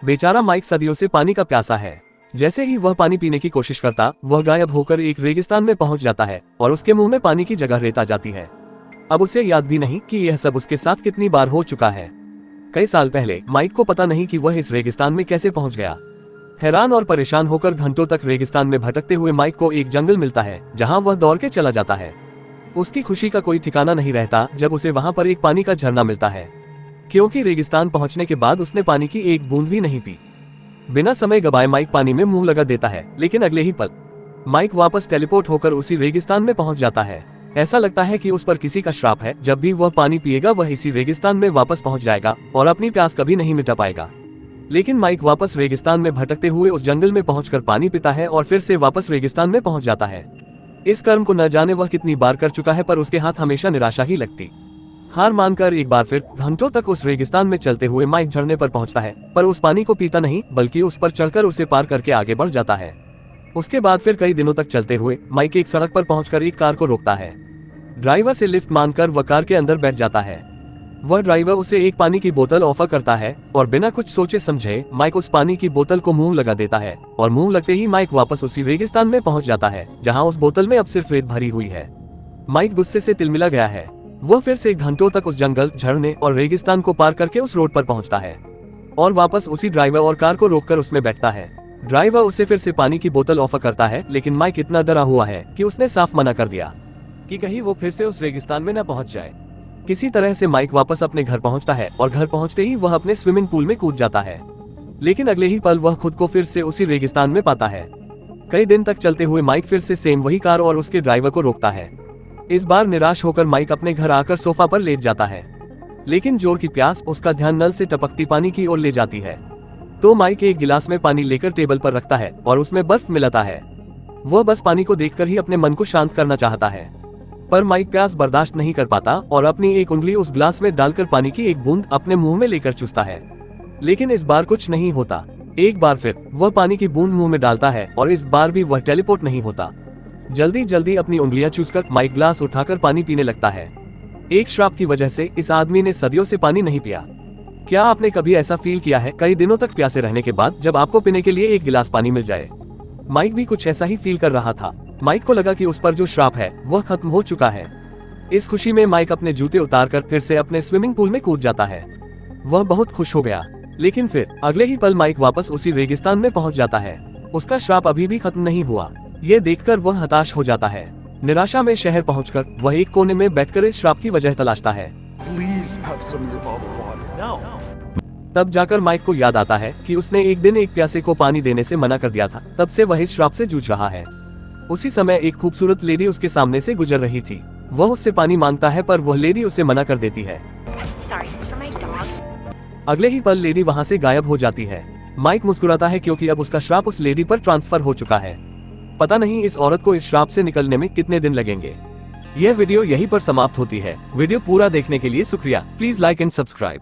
बेचारा माइक सदियों से पानी का प्यासा है। जैसे ही वह पानी पीने की कोशिश करता, वह गायब होकर एक रेगिस्तान में पहुंच जाता है और उसके मुंह में पानी की जगह रेत आ जाती है। अब उसे याद भी नहीं कि यह सब उसके साथ कितनी बार हो चुका है। कई साल पहले माइक को पता नहीं कि वह इस रेगिस्तान में कैसे पहुंच गया। हैरान और परेशान होकर घंटों तक रेगिस्तान में भटकते हुए माइक को एक जंगल मिलता है, जहां वह दौड़ के चला जाता है। उसकी खुशी का कोई ठिकाना नहीं रहता जब उसे वहां पर एक पानी का झरना मिलता है, क्योंकि रेगिस्तान पहुंचने के बाद उसने पानी की एक बूंद भी नहीं पी। बिना समय गवाए माइक पानी में मुंह लगा देता है, लेकिन अगले ही पल माइक वापस टेलीपोर्ट होकर उसी रेगिस्तान में पहुंच जाता है। ऐसा लगता है कि उस पर किसी का श्राप है, जब भी वह पानी पिएगा वह इसी रेगिस्तान में वापस पहुंच जाएगा और अपनी प्यास कभी नहीं मिटा पाएगा। लेकिन माइक वापस रेगिस्तान में भटकते हुए उस जंगल में पहुंचकर पानी पीता है और फिर से वापस रेगिस्तान में पहुंच जाता है। इस कर्म को न जाने वह कितनी बार कर चुका है, पर उसके हाथ हमेशा निराशा ही लगती। हार मानकर एक बार फिर घंटों तक उस रेगिस्तान में चलते हुए माइक झरने पर पहुंचता है, पर उस पानी को पीता नहीं बल्कि उस पर चढ़कर उसे पार करके आगे बढ़ जाता है। उसके बाद फिर कई दिनों तक चलते हुए माइक एक सड़क पर पहुंचकर एक कार को रोकता है। ड्राइवर से लिफ्ट मांगकर वह कार के अंदर बैठ जाता है। वह ड्राइवर उसे एक पानी की बोतल ऑफर करता है और बिना कुछ सोचे समझे माइक उस पानी की बोतल को मुंह लगा देता है और मुंह लगते ही माइक वापस उसी रेगिस्तान में पहुंच जाता है, जहां उस बोतल में अब सिर्फ रेत भरी हुई है। माइक गुस्से से तिलमिला गया है। वह फिर से घंटों तक उस जंगल, झरने और रेगिस्तान को पार करके उस रोड पर पहुंचता है और वापस उसी ड्राइवर और कार को रोककर उसमें बैठता है। ड्राइवर उसे फिर से पानी की बोतल ऑफर करता है, लेकिन माइक इतना डरा हुआ है कि उसने साफ मना कर दिया कि कहीं वो फिर से उस रेगिस्तान में न पहुंच जाए। किसी तरह से माइक वापस अपने घर पहुंचता है और घर पहुंचते ही वह अपने स्विमिंग पूल में कूद जाता है, लेकिन अगले ही पल वह खुद को फिर से उसी रेगिस्तान में पाता है। कई दिन तक चलते हुए माइक फिर से सेम वही कार और उसके ड्राइवर को रोकता है। इस बार निराश होकर माइक अपने घर आकर सोफा पर लेट जाता है, लेकिन जोर की प्यास उसका ध्यान नल से टपकती पानी की ओर ले जाती है। तो माइक एक गिलास में पानी लेकर टेबल पर रखता है और उसमें बर्फ मिलाता है। वह बस पानी को देखकर ही अपने मन को शांत करना चाहता है, पर माइक प्यास बर्दाश्त नहीं कर पाता और अपनी एक उंगली उस ग्लास में डालकर पानी की एक बूंद अपने मुंह में लेकर चूसता है, लेकिन इस बार कुछ नहीं होता। एक बार फिर वह पानी की बूंद मुंह में डालता है और इस बार भी वह टेलीपोर्ट नहीं होता। जल्दी जल्दी अपनी उंगलियां चूसकर माइक ग्लास उठाकर पानी पीने लगता है। एक श्राप की वजह से इस आदमी ने सदियों से पानी नहीं पिया। क्या आपने कभी ऐसा फील किया है कई दिनों तक प्यासे रहने के बाद जब आपको पीने के लिए एक गिलास पानी मिल जाए? माइक भी कुछ ऐसा ही फील कर रहा था। माइक को लगा कि उस पर जो श्राप है वह खत्म हो चुका है। इस खुशी में माइक अपने जूते उतारकर फिर से अपने स्विमिंग पूल में कूद जाता है। वह बहुत खुश हो गया, लेकिन फिर अगले ही पल माइक वापस उसी रेगिस्तान में पहुंच जाता है। उसका श्राप अभी भी खत्म नहीं हुआ। ये देखकर वह हताश हो जाता है। निराशा में शहर पहुंचकर वह एक कोने में बैठकर इस श्राप की वजह तलाशता है। तब जाकर माइक को याद आता है कि उसने एक दिन एक प्यासे को पानी देने से मना कर दिया था। तब से वह इस श्राप से जूझ रहा है। उसी समय एक खूबसूरत लेडी उसके सामने से गुजर रही थी। वह उससे पानी मांगता है, पर वह लेडी उसे मना कर देती है। अगले ही पल लेडी वहां से गायब हो जाती है। माइक मुस्कुराता है क्योंकि अब उसका श्राप उस लेडी पर ट्रांसफर हो चुका है। पता नहीं इस औरत को इस श्राप से निकलने में कितने दिन लगेंगे। यह वीडियो यहीं पर समाप्त होती है। वीडियो पूरा देखने के लिए शुक्रिया। Please like and subscribe.